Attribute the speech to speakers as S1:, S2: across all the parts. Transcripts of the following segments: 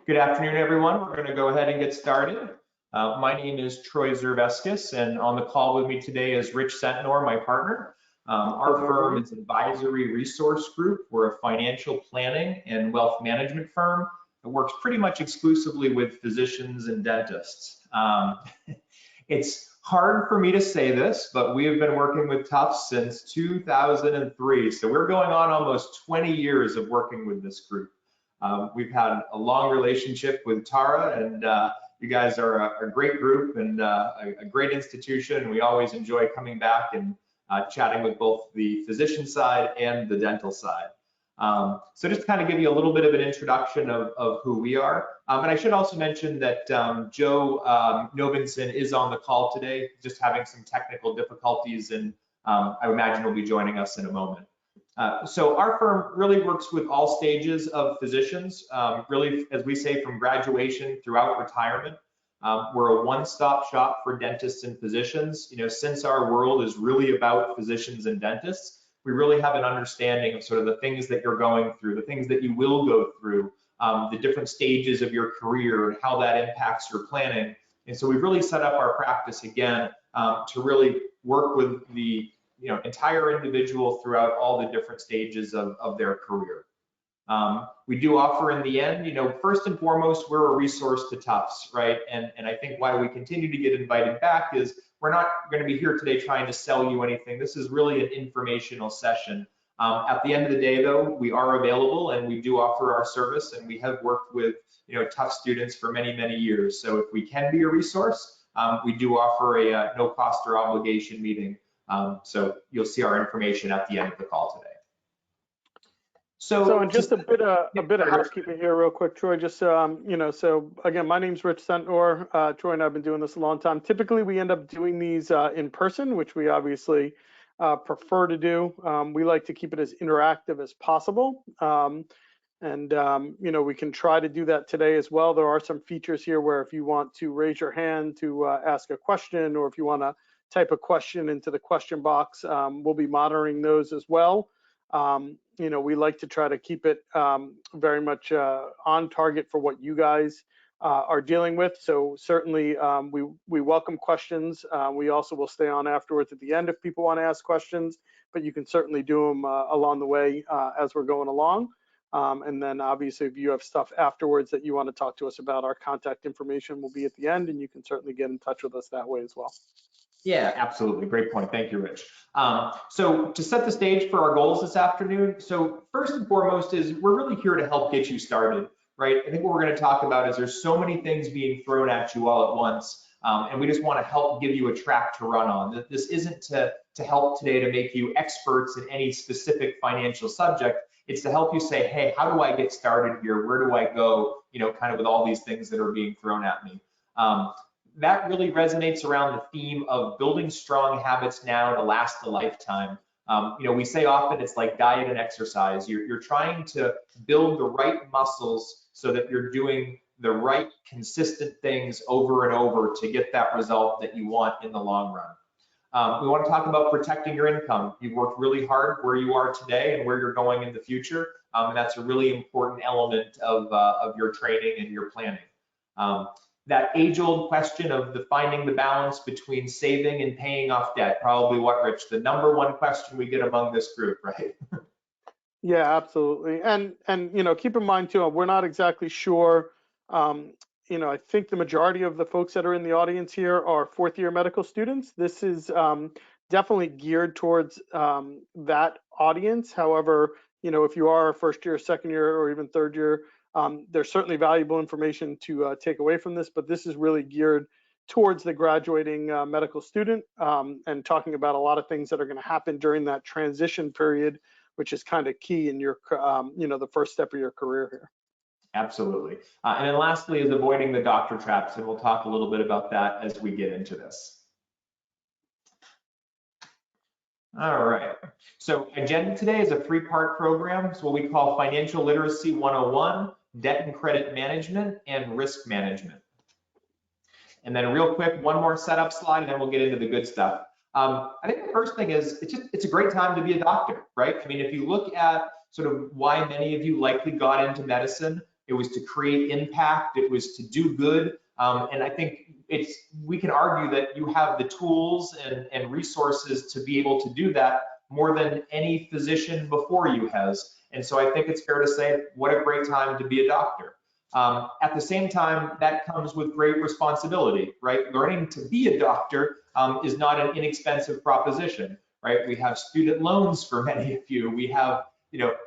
S1: Good afternoon, everyone. We're going to go ahead and get started. My name is Troy Zerveskis, and on the call with me today is Rich Sentnor, my partner. Our firm is Advisory Resource Group. We're a financial planning and wealth management firm that works pretty much exclusively with physicians and dentists. It's hard for me to say this, but we have been working with Tufts since 2003. So we're going on almost 20 years of working with this group. We've had a long relationship with Tara, and you guys are a great group and a great institution. We always enjoy coming back and chatting with both the physician side and the dental side. So just to kind of give you a little bit of an introduction of who we are. And I should also mention that Joe Novinson is on the call today, just having some technical difficulties, and I imagine will be joining us in a moment. So our firm really works with all stages of physicians, really, as we say, from graduation throughout retirement. We're a one-stop shop for dentists and physicians. You know, since our world is really about physicians and dentists, we really have an understanding of sort of the things that you're going through, the things that you will go through, the different stages of your career and how that impacts your planning. And so we've really set up our practice again to really work with the entire individual throughout all the different stages of their career. We do offer in the end, first and foremost, we're a resource to Tufts, right? And I think why we continue to get invited back is we're not going to be here today trying to sell you anything. This is really an informational session. At the end of the day, though, we are available and we do offer our service, and we have worked with Tufts students for many, many years. So if we can be a resource, we do offer a no cost or obligation meeting. So you'll see our information at the end of the call today.
S2: So just a bit of housekeeping here real quick, Troy, just so again, my name's Rich Sentnor. Troy and I have been doing this a long time. Typically we end up doing these in person, which we obviously prefer to do. We like to keep it as interactive as possible. We can try to do that today as well. There are some features here where if you want to raise your hand to ask a question, or if you want to type a question into the question box, we'll be monitoring those as well. We like to try to keep it very much on target for what you guys are dealing with. So certainly we welcome questions. We also will stay on afterwards at the end if people want to ask questions, but you can certainly do them along the way as we're going along. And then obviously if you have stuff afterwards that you want to talk to us about, our contact information will be at the end, and you can certainly get in touch with us that way as well.
S1: Yeah, absolutely. Great point. Thank you, Rich. So to set the stage for our goals this afternoon, so first and foremost is we're really here to help get you started, right? I think what we're going to talk about is there's so many things being thrown at you all at once, and we just want to help give you a track to run on. This isn't to help today to make you experts in any specific financial subject. It's to help you say, hey, how do I get started here? Where do I go? Kind of with all these things that are being thrown at me. That really resonates around the theme of building strong habits now to last a lifetime. We say often it's like diet and exercise. You're trying to build the right muscles so that you're doing the right consistent things over and over to get that result that you want in the long run. We want to talk about protecting your income. You've worked really hard where you are today and where you're going in the future, and that's a really important element of your training and your planning. That age-old question of finding the balance between saving and paying off debt, probably what, Rich, the number one question we get among this group, right?
S2: Yeah, absolutely. And keep in mind too, we're not exactly sure. I think the majority of the folks that are in the audience here are fourth-year medical students. This is definitely geared towards that audience. However, if you are a first year, second year, or even third year, there's certainly valuable information to take away from this, but this is really geared towards the graduating medical student and talking about a lot of things that are going to happen during that transition period, which is kind of key in your, the first step of your career here.
S1: Absolutely. And then lastly is avoiding the doctor traps, and we'll talk a little bit about that as we get into this. All right, so agenda today is a three-part program. It's what we call Financial Literacy 101, Debt and Credit Management, and Risk Management. And then real quick, one more setup slide, and then we'll get into the good stuff. I think the first thing is it's a great time to be a doctor, right? I mean, if you look at sort of why many of you likely got into medicine, it was to create impact, it was to do good. And I think we can argue that you have the tools and resources to be able to do that more than any physician before you has. And so I think it's fair to say, what a great time to be a doctor. At the same time, that comes with great responsibility, right? Learning to be a doctor is not an inexpensive proposition, right? We have student loans for many of you. We have,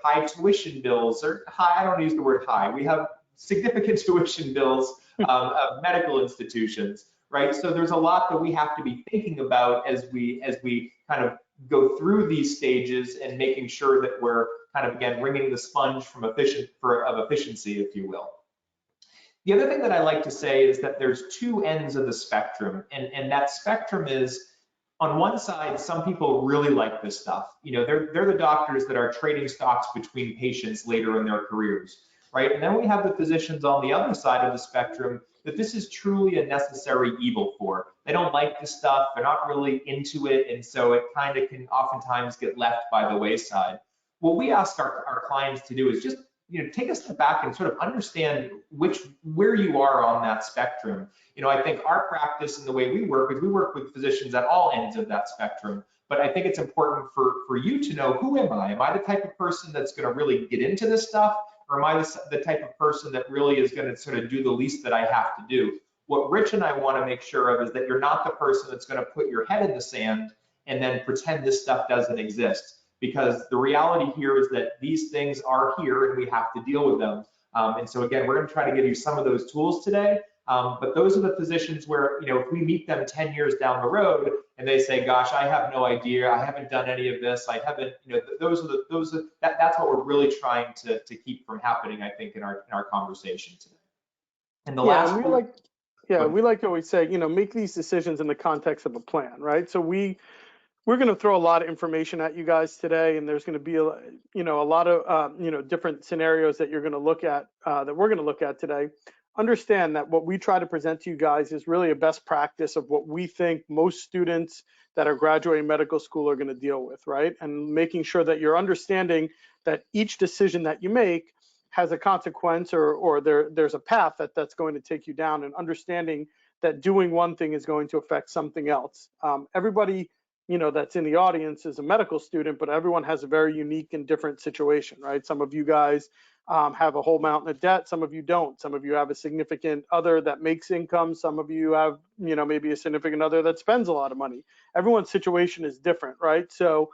S1: high tuition bills, or high, I don't use the word high. We have significant tuition bills of medical institutions, right? So there's a lot that we have to be thinking about as we kind of go through these stages and making sure that we're kind of, again, wringing the sponge of efficiency, if you will. The other thing that I like to say is that there's two ends of the spectrum, and that spectrum is, on one side, some people really like this stuff. They're the doctors that are trading stocks between patients later in their careers, right? And then we have the physicians on the other side of the spectrum that this is truly a necessary evil for. They don't like this stuff, they're not really into it, and so it kind of can oftentimes get left by the wayside. What we ask our clients to do is just take a step back and sort of understand where you are on that spectrum. I think our practice and the way we work is we work with physicians at all ends of that spectrum. But I think it's important for you to know, who am I? Am I the type of person that's going to really get into this stuff? Or am I the type of person that really is going to sort of do the least that I have to do? What Rich and I want to make sure of is that you're not the person that's going to put your head in the sand and then pretend this stuff doesn't exist. Because the reality here is that these things are here and we have to deal with them. And so again, we're going to try to give you some of those tools today. But those are the physicians where, if we meet them 10 years down the road and they say, gosh, I have no idea, I haven't done any of this, I haven't, that's what we're really trying to keep from happening, I think, in our conversation today. And the last
S2: we like to always say, make these decisions in the context of a plan, right? So we're going to throw a lot of information at you guys today, and there's going to be a lot of different scenarios that you're going to look at, that we're going to look at today. Understand that what we try to present to you guys is really a best practice of what we think most students that are graduating medical school are going to deal with, right? And making sure that you're understanding that each decision that you make has a consequence, or there's a path that's going to take you down, and understanding that doing one thing is going to affect something else. Everybody that's in the audience is a medical student, but everyone has a very unique and different situation, right? Some of you guys have a whole mountain of debt, some of you don't. Some of you have a significant other that makes income, some of you have, maybe a significant other that spends a lot of money. Everyone's situation is different, right? So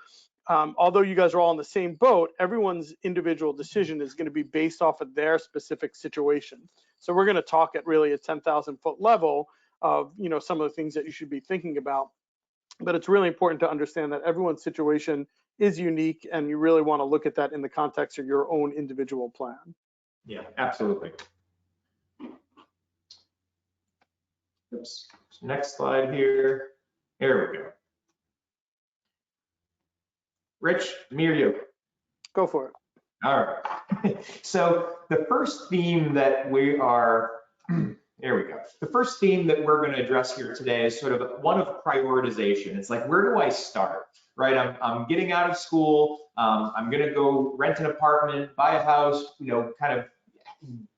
S2: although you guys are all in the same boat, everyone's individual decision is going to be based off of their specific situation. So we're going to talk at really a 10,000-foot level of, some of the things that you should be thinking about. But it's really important to understand that everyone's situation is unique, and you really want to look at that in the context of your own individual plan.
S1: Yeah, absolutely. Oops. Next slide here. There we go. Rich, me or you?
S2: Go for it.
S1: All right. So the first theme that we are there we go. The first theme that we're going to address here today is sort of one of prioritization. It's like, where do I start, right? I'm getting out of school. I'm going to go rent an apartment, buy a house, kind of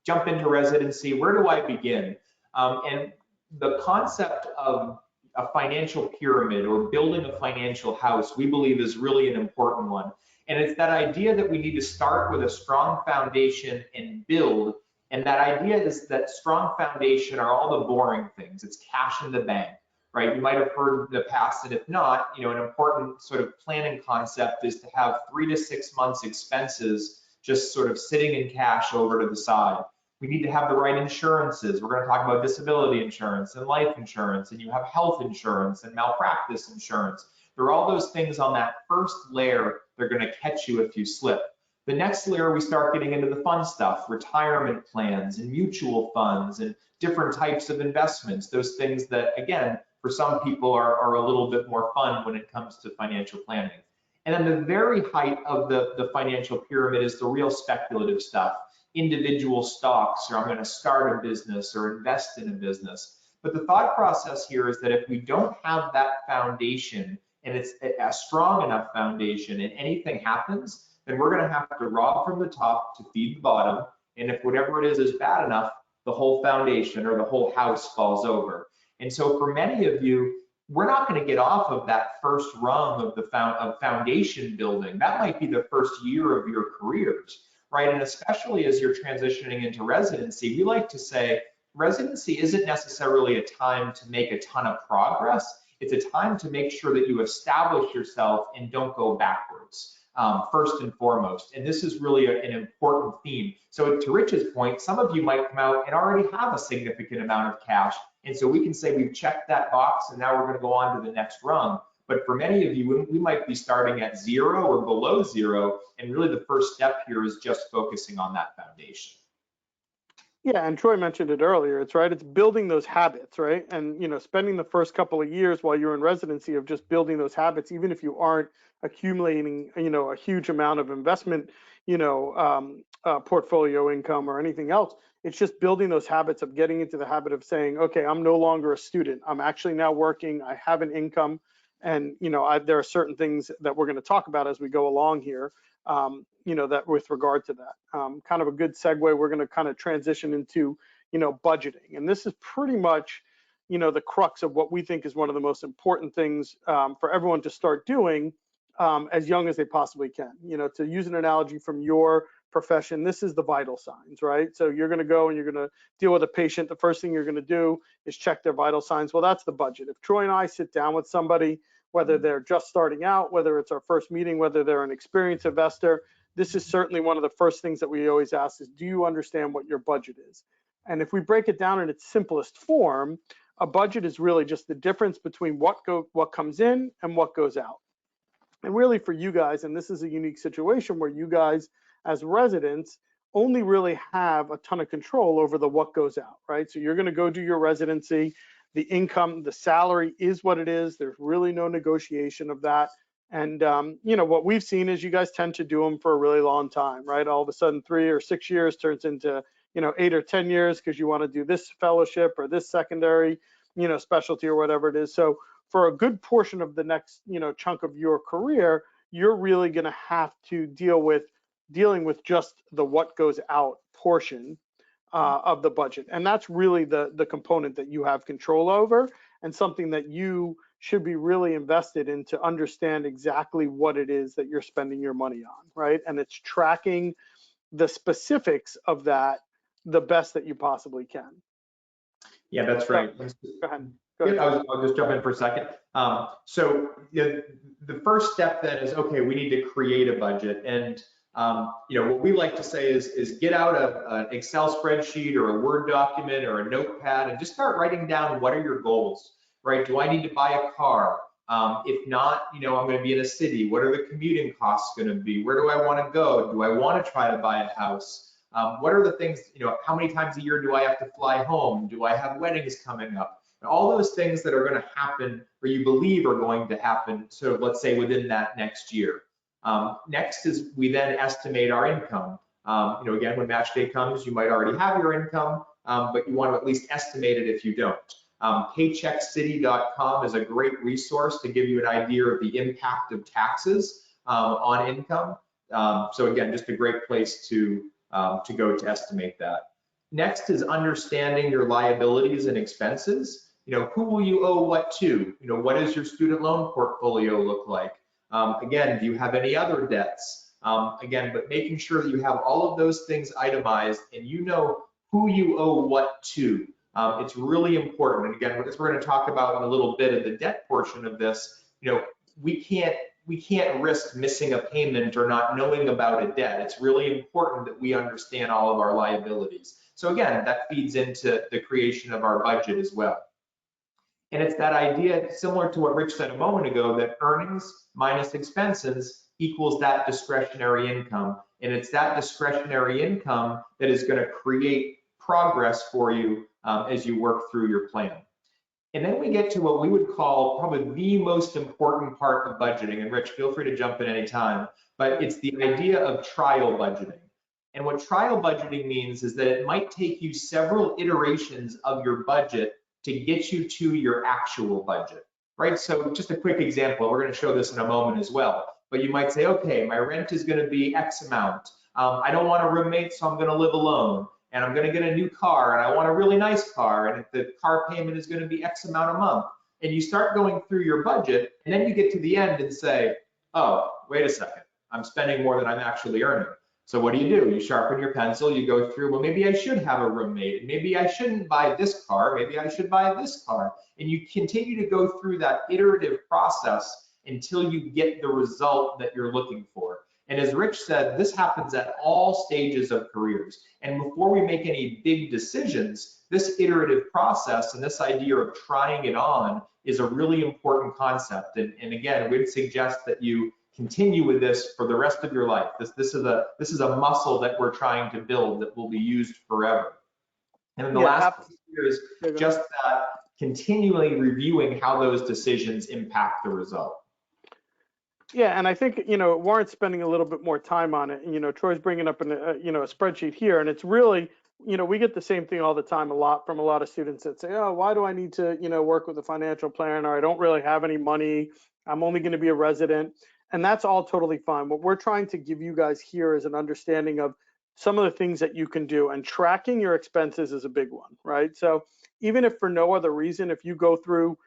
S1: jump into residency. Where do I begin? And the concept of a financial pyramid, or building a financial house, we believe is really an important one. And it's that idea that we need to start with a strong foundation and build. And that idea is that strong foundation are all the boring things. It's cash in the bank, right? You might have heard in the past, and if not, an important sort of planning concept is to have 3 to 6 months expenses just sort of sitting in cash over to the side. We need to have the right insurances. We're going to talk about disability insurance and life insurance, and you have health insurance and malpractice insurance. There are all those things on that first layer. They're going to catch you if you slip. The next layer, we start getting into the fun stuff, retirement plans and mutual funds and different types of investments, those things that, again, for some people are a little bit more fun when it comes to financial planning. And then the very height of the financial pyramid is the real speculative stuff, individual stocks, or I'm going to start a business or invest in a business. But the thought process here is that if we don't have that foundation, and it's a strong enough foundation, and anything happens, then we're going to have to rob from the top to feed the bottom. And if whatever it is bad enough, the whole foundation or the whole house falls over. And so for many of you, we're not going to get off of that first rung of the foundation building. That might be the first year of your careers, right? And especially as you're transitioning into residency, we like to say residency isn't necessarily a time to make a ton of progress. It's a time to make sure that you establish yourself and don't go backwards, first and foremost. And this is really an important theme. So to Rich's point, some of you might come out and already have a significant amount of cash. And so we can say we've checked that box and now we're going to go on to the next rung. But for many of you, we might be starting at 0 or below 0. And really the first step here is just focusing on that foundation.
S2: Yeah, and Troy mentioned it earlier. It's building those habits, right? And spending the first couple of years while you're in residency of just building those habits, even if you aren't accumulating, a huge amount of investment, portfolio income or anything else. It's just building those habits of getting into the habit of saying, okay, I'm no longer a student. I'm actually now working. I have an income, and there are certain things that we're going to talk about as we go along here. That with regard to that, kind of a good segue, we're going to kind of transition into, budgeting. And this is pretty much, the crux of what we think is one of the most important things for everyone to start doing as young as they possibly can. To use an analogy from your profession, this is the vital signs, right? So you're going to go and you're going to deal with a patient. The first thing you're going to do is check their vital signs. Well, that's the budget. If Troy and I sit down with somebody, whether they're just starting out, whether it's our first meeting, whether they're an experienced investor, this is certainly one of the first things that we always ask is, do you understand what your budget is? And if we break it down in its simplest form, a budget is really just the difference between what comes in and what goes out. And really for you guys, and this is a unique situation where you guys as residents only really have a ton of control over the what goes out, right? So you're going to go do your residency. The income, the salary is what it is. There's really no negotiation of that. And, what we've seen is you guys tend to do them for a really long time, right? All of a sudden 3 or 6 years turns into, 8 or 10 years because you want to do this fellowship or this secondary, specialty or whatever it is. So for a good portion of the next, chunk of your career, you're really going to have to dealing with just the what goes out portion of the budget. And that's really the component that you have control over and something that you should be really invested in to understand exactly what it is that you're spending your money on, right? And it's tracking the specifics of that the best that you possibly can.
S1: Yeah, that's right.
S2: Go ahead.
S1: I'll just jump in for a second. So the first step then is, okay, we need to create a budget. And what we like to say is get out an Excel spreadsheet or a Word document or a notepad and just start writing down what are your goals, right? Do I need to buy a car? If not, I'm going to be in a city. What are the commuting costs going to be? Where do I want to go? Do I want to try to buy a house? What are the things, how many times a year do I have to fly home? Do I have weddings coming up? And all those things that are going to happen or you believe are going to happen, so let's say within that next year. Next is we then estimate our income. Again, when match day comes, you might already have your income, but you want to at least estimate it if you don't. Paycheckcity.com is a great resource to give you an idea of the impact of taxes on income. So again, just a great place to go to estimate that. Next is understanding your liabilities and expenses. Who will you owe what to? What does your student loan portfolio look like? Again, do you have any other debts? But making sure that you have all of those things itemized and who you owe what to. It's really important. And again, as we're going to talk about in a little bit of the debt portion of this, we can't risk missing a payment or not knowing about a debt. It's really important that we understand all of our liabilities. So again, that feeds into the creation of our budget as well. And it's that idea, similar to what Rich said a moment ago, that earnings minus expenses equals that discretionary income. And it's that discretionary income that is going to create progress for you as you work through your plan. And then we get to what we would call probably the most important part of budgeting. And Rich, feel free to jump in anytime, but it's the idea of trial budgeting. And what trial budgeting means is that it might take you several iterations of your budget to get you to your actual budget, right? So just a quick example, we're going to show this in a moment as well, but you might say, okay, my rent is going to be X amount. I don't want a roommate, so I'm going to live alone. And I'm going to get a new car, and I want a really nice car, and the car payment is going to be X amount a month. And you start going through your budget, and then you get to the end and say, oh, wait a second, I'm spending more than I'm actually earning. So what do? You sharpen your pencil, you go through, well, maybe I should have a roommate, maybe I shouldn't buy this car, maybe I should buy this car. And you continue to go through that iterative process until you get the result that you're looking for. And as Rich said, this happens at all stages of careers. And before we make any big decisions, this iterative process and this idea of trying it on is a really important concept. And again, we'd suggest that you continue with this for the rest of your life. This is a muscle that we're trying to build that will be used forever. And then the last year is just that continually reviewing how those decisions impact the result.
S2: Yeah, and I think, warrants spending a little bit more time on it. And, Troy's bringing up a spreadsheet here, and it's really, we get the same thing all the time from a lot of students that say, oh, why do I need to, work with a financial planner? I don't really have any money. I'm only going to be a resident. And that's all totally fine. What we're trying to give you guys here is an understanding of some of the things that you can do, and tracking your expenses is a big one, right? So even if for no other reason, if you go through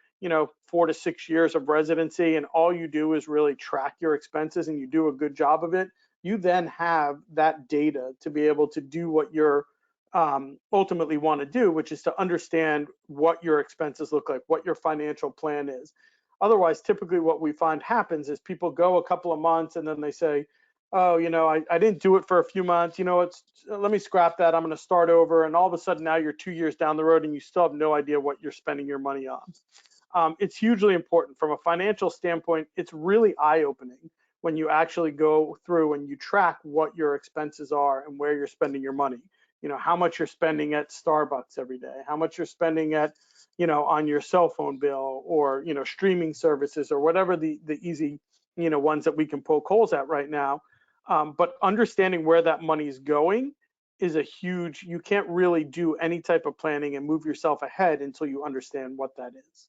S2: 4 to 6 years of residency and all you do is really track your expenses and you do a good job of it, you then have that data to be able to do what you're ultimately want to do, which is to understand what your expenses look like, what your financial plan is. Otherwise, typically what we find happens is people go a couple of months and then they say, oh, I didn't do it for a few months, let me scrap that, I'm going to start over. And all of a sudden now you're 2 years down the road and you still have no idea what you're spending your money on. It's hugely important from a financial standpoint. It's really eye-opening when you actually go through and you track what your expenses are and where you're spending your money. How much you're spending at Starbucks every day, how much you're spending at, on your cell phone bill, or, streaming services, or whatever the easy, ones that we can poke holes at right now. But understanding where that money is going is a huge, you can't really do any type of planning and move yourself ahead until you understand what that is.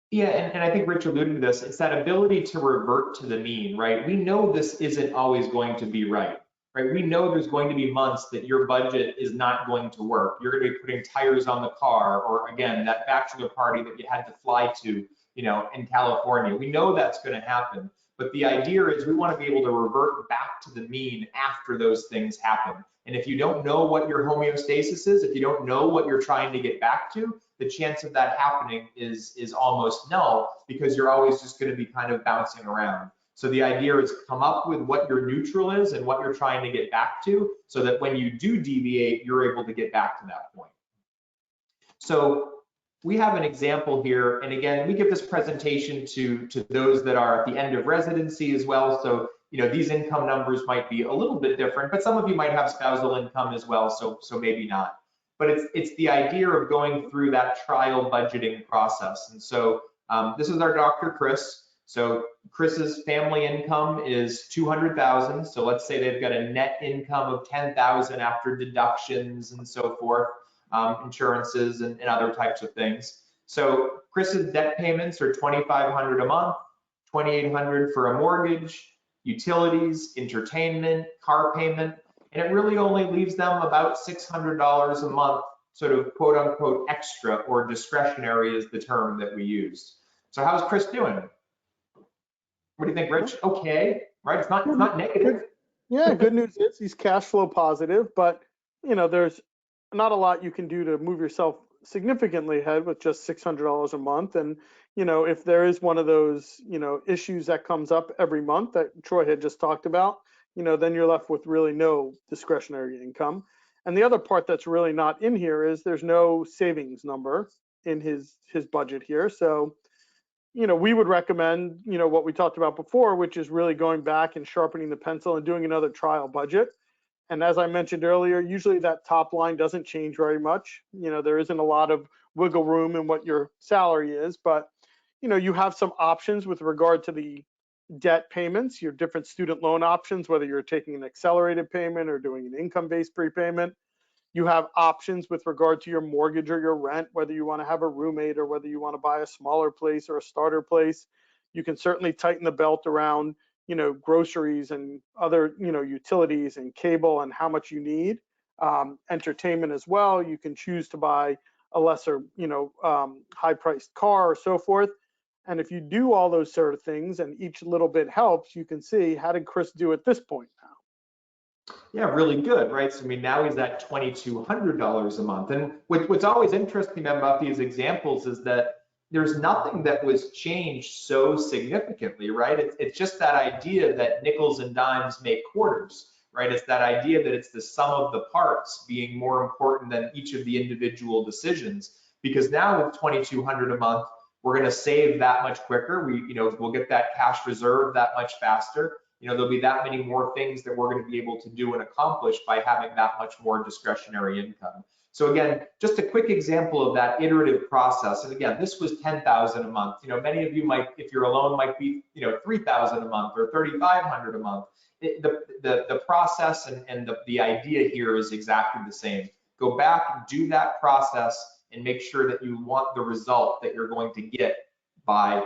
S1: Yeah, and I think Rich alluded to this. It's that ability to revert to the mean, right? We know this isn't always going to be right? We know there's going to be months that your budget is not going to work. You're going to be putting tires on the car, or again, that bachelor party that you had to fly to, in California. We know that's going to happen. But the idea is we want to be able to revert back to the mean after those things happen. And if you don't know what your homeostasis is, if you don't know what you're trying to get back to, the chance of that happening is almost null, because you're always just going to be kind of bouncing around. So the idea is come up with what your neutral is and what you're trying to get back to, so that when you do deviate, you're able to get back to that point. So we have an example here, and again, we give this presentation to those that are at the end of residency as well. So these income numbers might be a little bit different, but some of you might have spousal income as well, so maybe not. But it's the idea of going through that trial budgeting process. And so this is our Dr. Chris. So Chris's family income is $200,000. So let's say they've got a net income of $10,000 after deductions and so forth, insurances and other types of things. So Chris's debt payments are $2,500 a month, $2,800 for a mortgage, utilities, entertainment, car payment, and it really only leaves them about $600 a month, sort of quote unquote extra, or discretionary is the term that we use. So how's Chris doing? What do you think, Rich? Okay, right? It's not negative.
S2: Yeah, good news is he's cash flow positive, but there's not a lot you can do to move yourself significantly ahead with just $600 a month. And if there is one of those issues that comes up every month that Troy had just talked about, then you're left with really no discretionary income. And the other part that's really not in here is there's no savings number in his budget here. So we would recommend, what we talked about before, which is really going back and sharpening the pencil and doing another trial budget. And as I mentioned earlier, usually that top line doesn't change very much. There isn't a lot of wiggle room in what your salary is, but you have some options with regard to the debt payments, your different student loan options, whether you're taking an accelerated payment or doing an income-based prepayment. You have options with regard to your mortgage or your rent, whether you want to have a roommate or whether you want to buy a smaller place or a starter place. You can certainly tighten the belt around groceries and other, utilities and cable and how much you need. Entertainment as well. You can choose to buy a lesser, high-priced car or so forth. And if you do all those sort of things and each little bit helps, you can see, how did Chris do at this point now?
S1: Yeah, really good, right? So I mean, now he's at $2,200 a month. And what's always interesting about these examples is that there's nothing that was changed so significantly, right? It's just that idea that nickels and dimes make quarters, right? It's that idea that it's the sum of the parts being more important than each of the individual decisions. Because now with $2,200 a month, we're going to save that much quicker. We'll get that cash reserve that much faster. There'll be that many more things that we're going to be able to do and accomplish by having that much more discretionary income. So again, just a quick example of that iterative process. And again, this was $10,000 a month. Many of you might, if you're alone, might be $3,000 a month or $3,500 a month. The process and the idea here is exactly the same. Go back, do that process, and make sure that you want the result that you're going to get by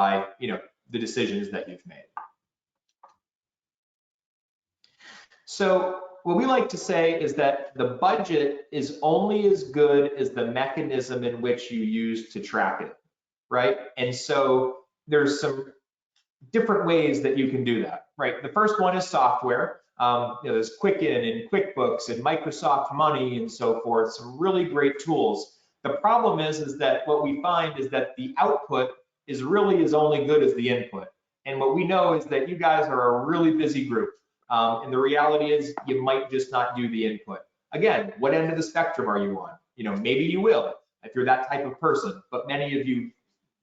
S1: the decisions that you've made. So what we like to say is that the budget is only as good as the mechanism in which you use to track it, right? And so there's some different ways that you can do that, right? The first one is software. There's Quicken and QuickBooks and Microsoft Money and so forth, some really great tools. The problem is that what we find is that the output is only good as the input. And what we know is that you guys are a really busy group. And the reality is you might just not do the input. Again, what end of the spectrum are you on? Maybe you will if you're that type of person, but many of you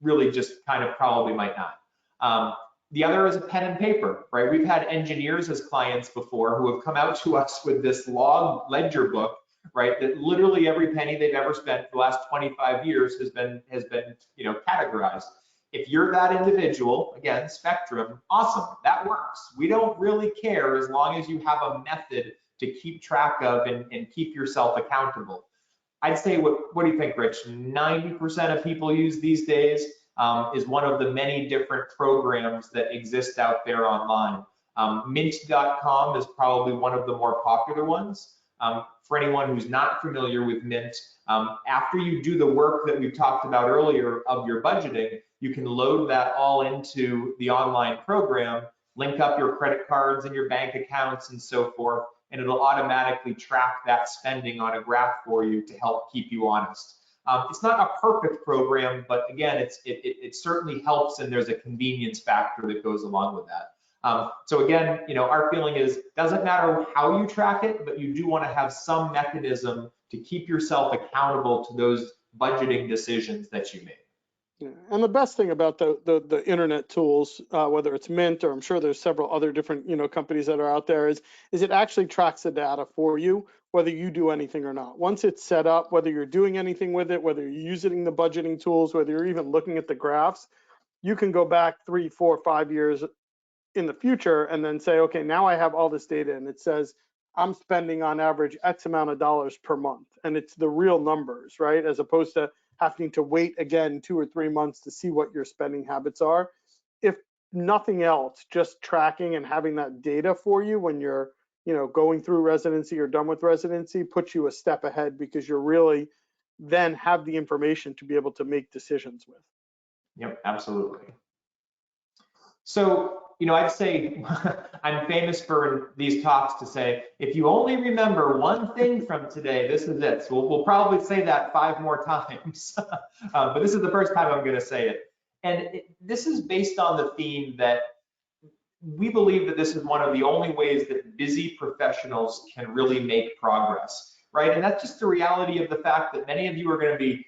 S1: really just kind of probably might not. The other is a pen and paper, right? We've had engineers as clients before who have come out to us with this log ledger book, right? That literally every penny they've ever spent for the last 25 years has been categorized. If you're that individual, again, spectrum, awesome, that works. We don't really care as long as you have a method to keep track of and keep yourself accountable. I'd say, what do you think, Rich? 90% of people use these days is one of the many different programs that exist out there online. Mint.com is probably one of the more popular ones. For anyone who's not familiar with Mint, after you do the work that we talked about earlier of your budgeting, you can load that all into the online program, link up your credit cards and your bank accounts and so forth, and it'll automatically track that spending on a graph for you to help keep you honest. It's not a perfect program, but again, it certainly helps, and there's a convenience factor that goes along with that. So again, our feeling is, doesn't matter how you track it, but you do want to have some mechanism to keep yourself accountable to those budgeting decisions that you make.
S2: Yeah. And the best thing about the internet tools, whether it's Mint or I'm sure there's several other different companies that are out there, is it actually tracks the data for you, whether you do anything or not. Once it's set up, whether you're doing anything with it, whether you're using the budgeting tools, whether you're even looking at the graphs, you can go back 3, 4, 5 years in the future and then say, okay, now I have all this data and it says I'm spending on average X amount of dollars per month, and it's the real numbers, right? As opposed to having to wait again 2 or 3 months to see what your spending habits are. If nothing else, just tracking and having that data for you when you're going through residency or done with residency puts you a step ahead, because you're really then have the information to be able to make decisions with.
S1: Yep, absolutely. So, I'd say I'm famous for these talks to say, if you only remember one thing from today, this is it. So we'll probably say that 5 more times, but this is the first time I'm going to say it. And this is based on the theme that we believe that this is one of the only ways that busy professionals can really make progress, right? And that's just the reality of the fact that many of you are going to be,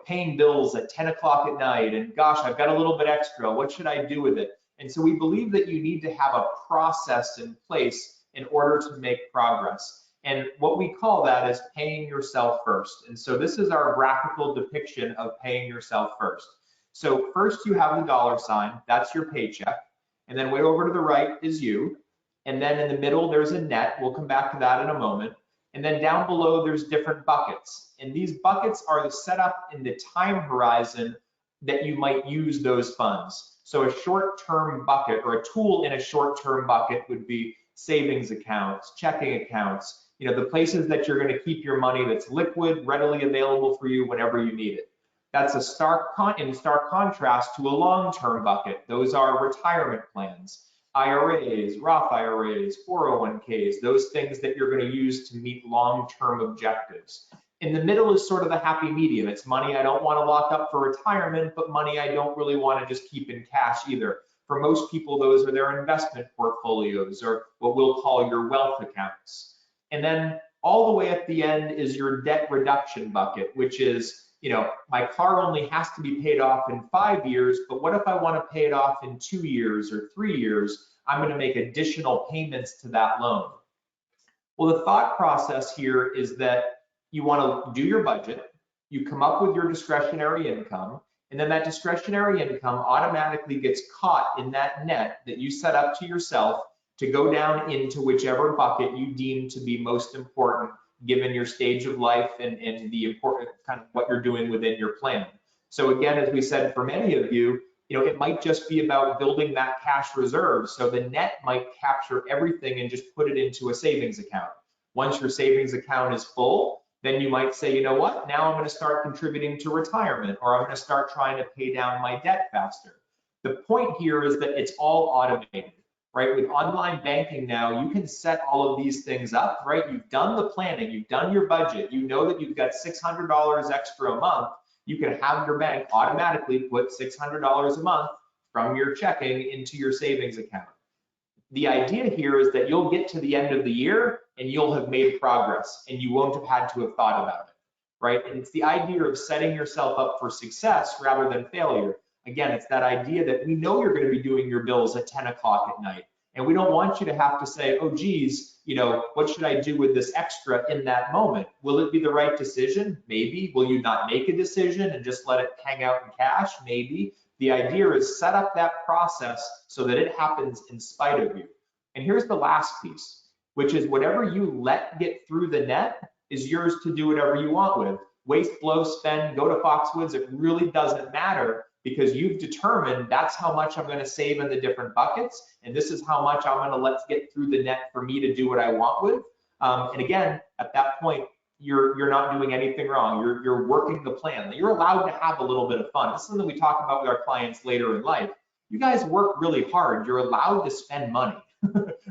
S1: paying bills at 10 o'clock at night, and gosh, I've got a little bit extra. What should I do with it? And so we believe that you need to have a process in place in order to make progress. And what we call that is paying yourself first. And so this is our graphical depiction of paying yourself first. So first you have the dollar sign, that's your paycheck. And then way over to the right is you. And then in the middle, there's a net. We'll come back to that in a moment. And then down below, there's different buckets. And these buckets are set up in the time horizon that you might use those funds. So a short-term bucket or a tool in a short-term bucket would be savings accounts, checking accounts, the places that you're going to keep your money that's liquid, readily available for you whenever you need it. That's in stark contrast to a long-term bucket. Those are retirement plans, IRAs, Roth IRAs, 401ks, those things that you're going to use to meet long-term objectives. In the middle is sort of the happy medium. It's money I don't want to lock up for retirement, but money I don't really want to just keep in cash either. For most people, those are their investment portfolios, or what we'll call your wealth accounts. And then all the way at the end is your debt reduction bucket, which is, my car only has to be paid off in 5 years, but what if I want to pay it off in 2 years or 3 years? I'm going to make additional payments to that loan. Well, the thought process here is that you want to do your budget, you come up with your discretionary income, and then that discretionary income automatically gets caught in that net that you set up to yourself to go down into whichever bucket you deem to be most important given your stage of life and the important kind of what you're doing within your plan. So again, as we said, for many of you, it might just be about building that cash reserve. So the net might capture everything and just put it into a savings account. Once your savings account is full, then you might say, you know what, now I'm going to start contributing to retirement, or I'm going to start trying to pay down my debt faster. The point here is that it's all automated, right? With online banking now, you can set all of these things up, right? You've done the planning, you've done your budget, you know that you've got $600 extra a month. You can have your bank automatically put $600 a month from your checking into your savings account. The idea here is that you'll get to the end of the year and you'll have made progress and you won't have had to have thought about it, right? And it's the idea of setting yourself up for success rather than failure. Again, it's that idea that we know you're going to be doing your bills at 10 o'clock at night. And we don't want you to have to say, oh, geez, what should I do with this extra in that moment? Will it be the right decision? Maybe. Will you not make a decision and just let it hang out in cash? Maybe. The idea is set up that process so that it happens in spite of you. And here's the last piece, which is whatever you let get through the net is yours to do whatever you want with. Waste, blow, spend, go to Foxwoods, it really doesn't matter because you've determined that's how much I'm going to save in the different buckets, and this is how much I'm going to let get through the net for me to do what I want with. And again, at that point, you're not doing anything wrong. You're working the plan. You're allowed to have a little bit of fun. This is something we talk about with our clients later in life. You guys work really hard. You're allowed to spend money,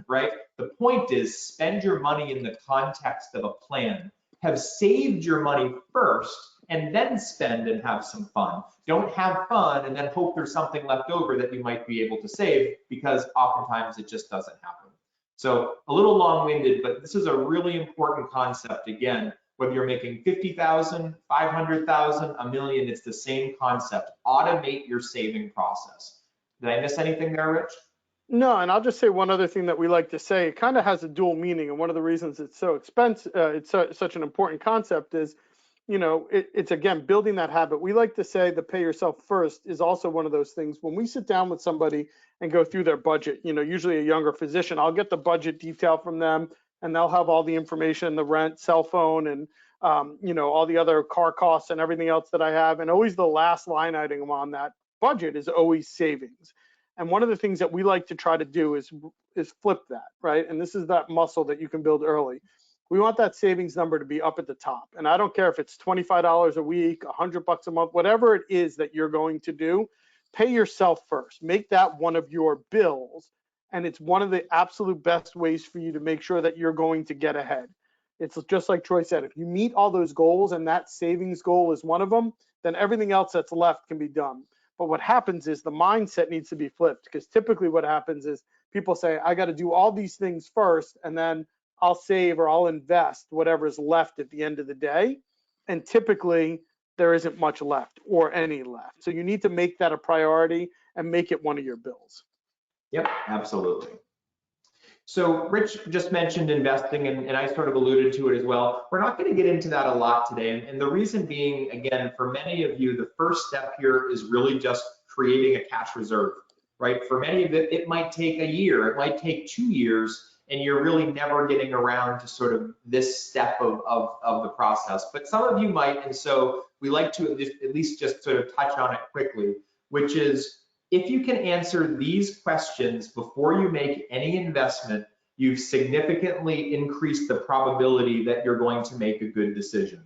S1: right? The point is spend your money in the context of a plan. Have saved your money first and then spend and have some fun. Don't have fun and then hope there's something left over that you might be able to save, because oftentimes it just doesn't happen. So a little long-winded, but this is a really important concept. Again, whether you're making 50,000, 500,000, $1 million, it's the same concept. Automate your saving process. Did I miss anything there, Rich?
S2: No, and I'll just say one other thing that we like to say. It kind of has a dual meaning, and one of the reasons it's so expensive, such an important concept is, it's again building that habit. We like to say the pay yourself first is also one of those things. When we sit down with somebody and go through their budget, usually a younger physician, I'll get the budget detail from them, and they'll have all the information, the rent, cell phone, and all the other car costs and everything else that I have. And always the last line item on that budget is always savings. And one of the things that we like to try to do is flip that, right? And this is that muscle that you can build early. We want that savings number to be up at the top. And I don't care if it's $25 a week, $100 a month, whatever it is that you're going to do, pay yourself first. Make that one of your bills. And it's one of the absolute best ways for you to make sure that you're going to get ahead. It's just like Troy said, if you meet all those goals and that savings goal is one of them, then everything else that's left can be done. But what happens is the mindset needs to be flipped, because typically what happens is people say, I got to do all these things first, and then I'll save or I'll invest whatever is left at the end of the day. And typically there isn't much left or any left. So you need to make that a priority and make it one of your bills.
S1: Yep, absolutely. So Rich just mentioned investing, and I sort of alluded to it as well. We're not going to get into that a lot today. And the reason being, again, for many of you, the first step here is really just creating a cash reserve, right? For many of it might take a year, it might take 2 years, and you're really never getting around to sort of this step of the process. But some of you might, and so we like to at least just sort of touch on it quickly, which is, If you can answer these questions before you make any investment, you've significantly increased the probability that you're going to make a good decision.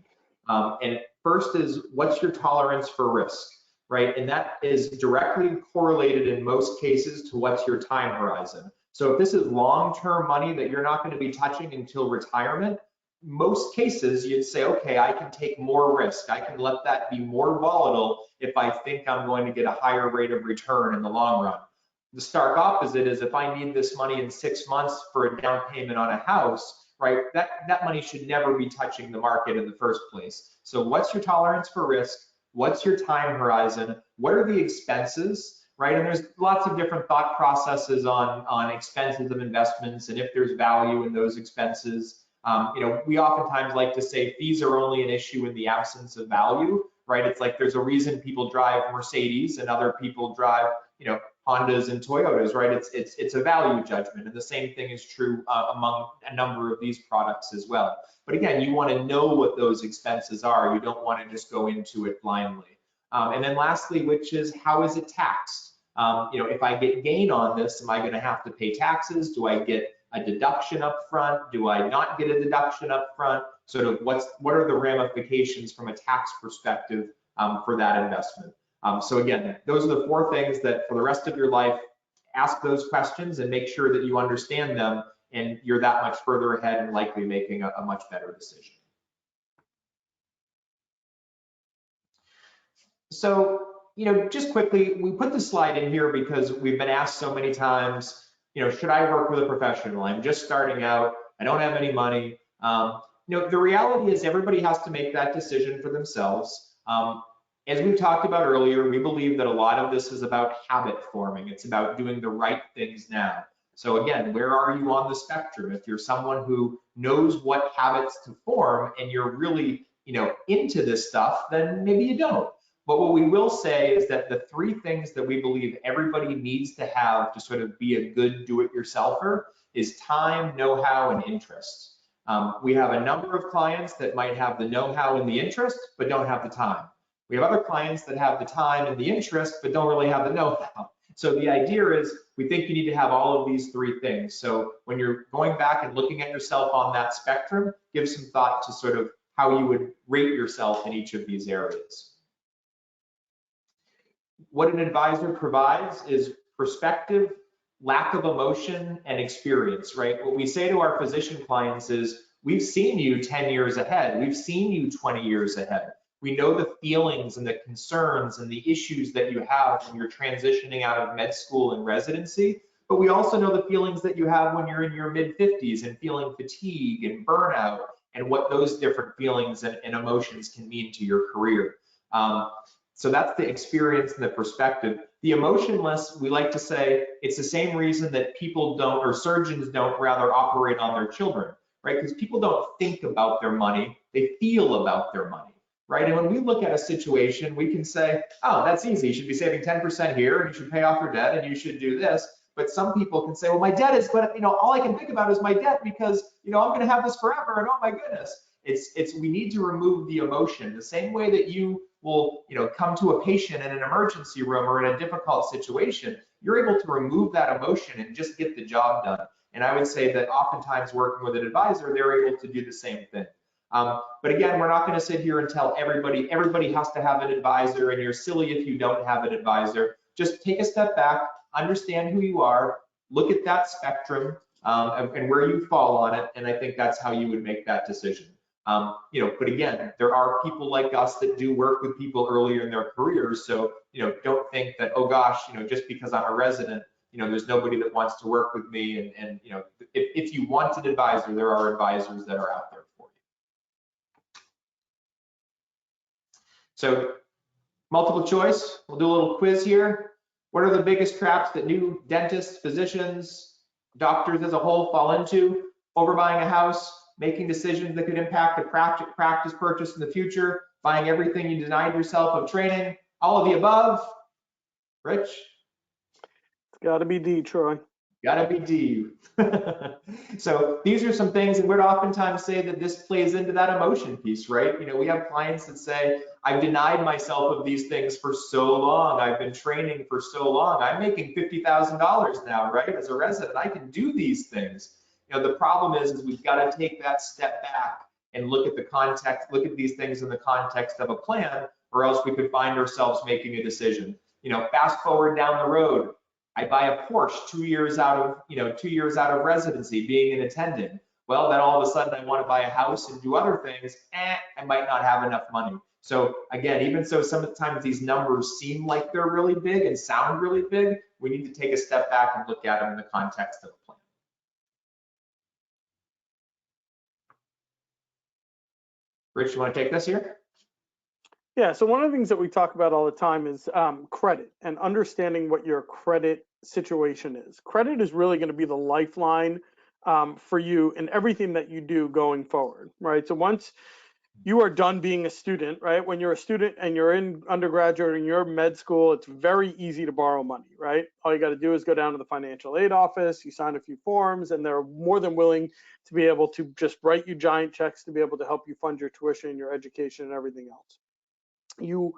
S1: And first is, what's your tolerance for risk, right? And that is directly correlated in most cases to what's your time horizon. So if this is long-term money that you're not going to be touching until retirement, most cases you'd say, okay, I can take more risk. I can let that be more volatile if I think I'm going to get a higher rate of return in the long run. The stark opposite is if I need this money in 6 months for a down payment on a house, right, that money should never be touching the market in the first place. So what's your tolerance for risk? What's your time horizon? What are the expenses, right? And there's lots of different thought processes on expenses of investments and if there's value in those expenses. We oftentimes like to say fees are only an issue in the absence of value, right? It's like there's a reason people drive Mercedes and other people drive, Hondas and Toyotas, right? It's a value judgment, and the same thing is true among a number of these products as well. But again, you want to know what those expenses are. You don't want to just go into it blindly. And then lastly, which is how is it taxed? If I get gain on this, am I going to have to pay taxes? Do I get a deduction up front? Do I not get a deduction up front? Sort of what are the ramifications from a tax perspective for that investment? So again, those are the 4 things that for the rest of your life, ask those questions and make sure that you understand them, and you're that much further ahead and likely making a much better decision. So, just quickly, we put the slide in here because we've been asked so many times, should I work with a professional? I'm just starting out. I don't have any money. The reality is everybody has to make that decision for themselves. As we talked about earlier, we believe that a lot of this is about habit forming. It's about doing the right things now. So again, where are you on the spectrum? If you're someone who knows what habits to form and you're really, into this stuff, then maybe you don't. But what we will say is that the 3 things that we believe everybody needs to have to sort of be a good do-it-yourselfer is time, know-how, and interest. We have a number of clients that might have the know-how and the interest, but don't have the time. We have other clients that have the time and the interest, but don't really have the know-how. So the idea is we think you need to have all of these 3 things. So when you're going back and looking at yourself on that spectrum, give some thought to sort of how you would rate yourself in each of these areas. What an advisor provides is perspective, lack of emotion, and experience, right? What we say to our physician clients is, we've seen you 10 years ahead. We've seen you 20 years ahead. We know the feelings and the concerns and the issues that you have when you're transitioning out of med school and residency, but we also know the feelings that you have when you're in your mid-50s and feeling fatigue and burnout and what those different feelings and emotions can mean to your career. So that's the experience and the perspective. The emotionless, we like to say, it's the same reason that people don't, or surgeons don't rather operate on their children, right? Because people don't think about their money, they feel about their money. Right, and when we look at a situation, we can say, oh, that's easy. You should be saving 10% here, and you should pay off your debt, and you should do this. But some people can say, well, my debt is, but all I can think about is my debt because I'm going to have this forever, and oh my goodness. We need to remove the emotion. The same way that you will, come to a patient in an emergency room or in a difficult situation, you're able to remove that emotion and just get the job done. And I would say that oftentimes working with an advisor, they're able to do the same thing. But again, we're not going to sit here and tell everybody has to have an advisor, and you're silly if you don't have an advisor. Just take a step back, understand who you are, look at that spectrum and where you fall on it, and I think that's how you would make that decision. But again, there are people like us that do work with people earlier in their careers, so don't think that, oh gosh, just because I'm a resident, there's nobody that wants to work with me, and if you want an advisor, there are advisors that are out there for you. So multiple choice, we'll do a little quiz here. What are the biggest traps that new dentists, physicians, doctors as a whole fall into? Overbuying a house, making decisions that could impact a practice purchase in the future, buying everything you denied yourself of training, all of the above. Rich?
S2: It's got to be D, Troy.
S1: Gotta be deep. So these are some things, and we'd oftentimes say that this plays into that emotion piece, right? We have clients that say, I've denied myself of these things for so long. I've been training for so long. I'm making $50,000 now, right? As a resident, I can do these things. The problem is we've got to take that step back and look at the context, look at these things in the context of a plan, or else we could find ourselves making a decision. Fast forward down the road, I buy a Porsche 2 years out of, 2 years out of residency, being an attendant. Well, then all of a sudden I want to buy a house and do other things. I might not have enough money. So again, even so sometimes these numbers seem like they're really big and sound really big, we need to take a step back and look at them in the context of a plan. Rich, you want to take this here?
S2: Yeah, so one of the things that we talk about all the time is credit and understanding what your credit situation is. Credit is really going to be the lifeline for you in everything that you do going forward, right? So once you are done being a student, right? When you're a student and you're in undergraduate and you're med school, it's very easy to borrow money, right? All you got to do is go down to the financial aid office, you sign a few forms, and they're more than willing to be able to just write you giant checks to be able to help you fund your tuition, your education, and everything else. You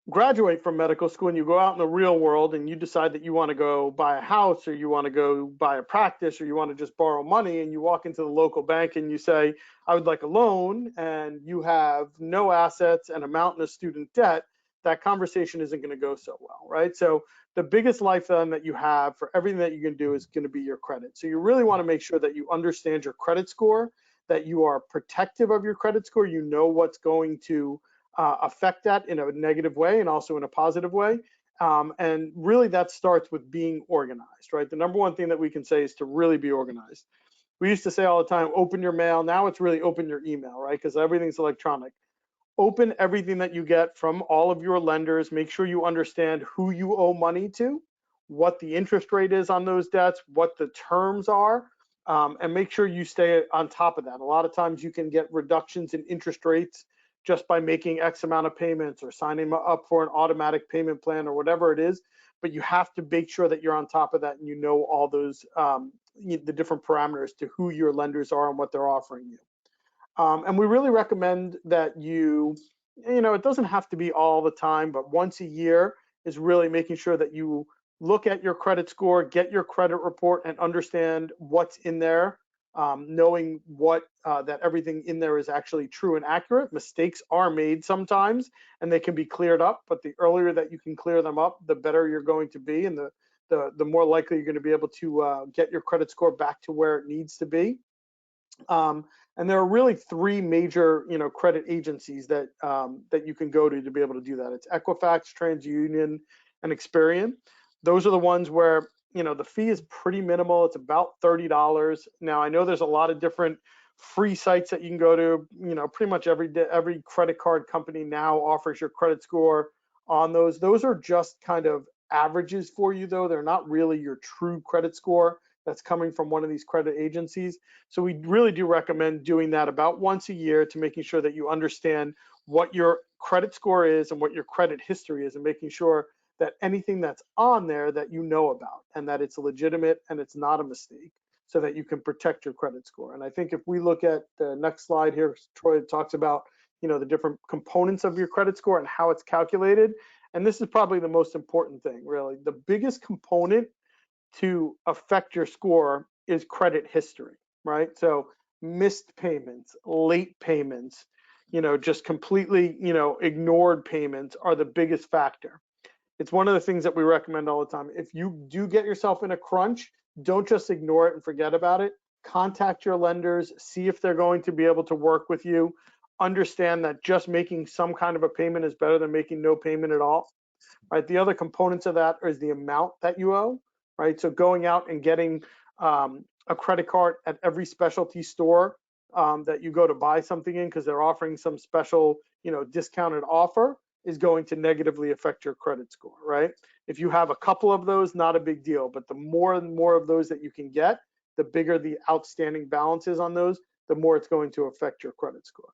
S2: graduate from medical school and you go out in the real world and you decide that you want to go buy a house, or you want to go buy a practice, or you want to just borrow money, and you walk into the local bank and you say, I would like a loan, and you have no assets and a mountain of student debt, that conversation isn't going to go so well, right? So the biggest lifeline that you have for everything that you can do is going to be your credit. So you really want to make sure that you understand your credit score, that you are protective of your credit score, you know what's going to affect that in a negative way and also in a positive way. And really that starts with being organized, right? The number one thing that we can say is to really be organized. We used to say all the time, open your mail. Now it's really open your email, right? Because everything's electronic. Open everything that you get from all of your lenders. Make sure you understand who you owe money to, what the interest rate is on those debts, what the terms are, and make sure you stay on top of that. A lot of times you can get reductions in interest rates just by making X amount of payments or signing up for an automatic payment plan or whatever it is. But you have to make sure that you're on top of that and you know all those, the different parameters to who your lenders are and what they're offering you. And we really recommend that it doesn't have to be all the time, but once a year is really making sure that you look at your credit score, get your credit report, and understand what's in there. Knowing that everything in there is actually true and accurate. Mistakes are made sometimes and they can be cleared up, but the earlier that you can clear them up, the better you're going to be, and the more likely you're going to be able to get your credit score back to where it needs to be. And there are really three major credit agencies that you can go to be able to do that. It's Equifax, TransUnion, and Experian. Those are the ones where the fee is pretty minimal. It's about $30. Now, I know there's a lot of different free sites that you can go to. Pretty much every credit card company now offers your credit score on those. Those are just kind of averages for you, though. They're not really your true credit score that's coming from one of these credit agencies. So we really do recommend doing that about once a year to making sure that you understand what your credit score is and what your credit history is, and making sure that anything that's on there that you know about and that it's legitimate and it's not a mistake, so that you can protect your credit score. And I think if we look at the next slide here, Troy talks about the different components of your credit score and how it's calculated. And this is probably the most important thing, really. The biggest component to affect your score is credit history, right? So missed payments, late payments, just completely, ignored payments are the biggest factor. It's one of the things that we recommend all the time. If you do get yourself in a crunch, don't just ignore it and forget about it. Contact your lenders, see if they're going to be able to work with you. Understand that just making some kind of a payment is better than making no payment at all, right? The other components of that is the amount that you owe, right? So going out and getting a credit card at every specialty store that you go to buy something in because they're offering some special, discounted offer, is going to negatively affect your credit score, right? If you have a couple of those, not a big deal, but the more and more of those that you can get, the bigger the outstanding balance is on those, the more it's going to affect your credit score.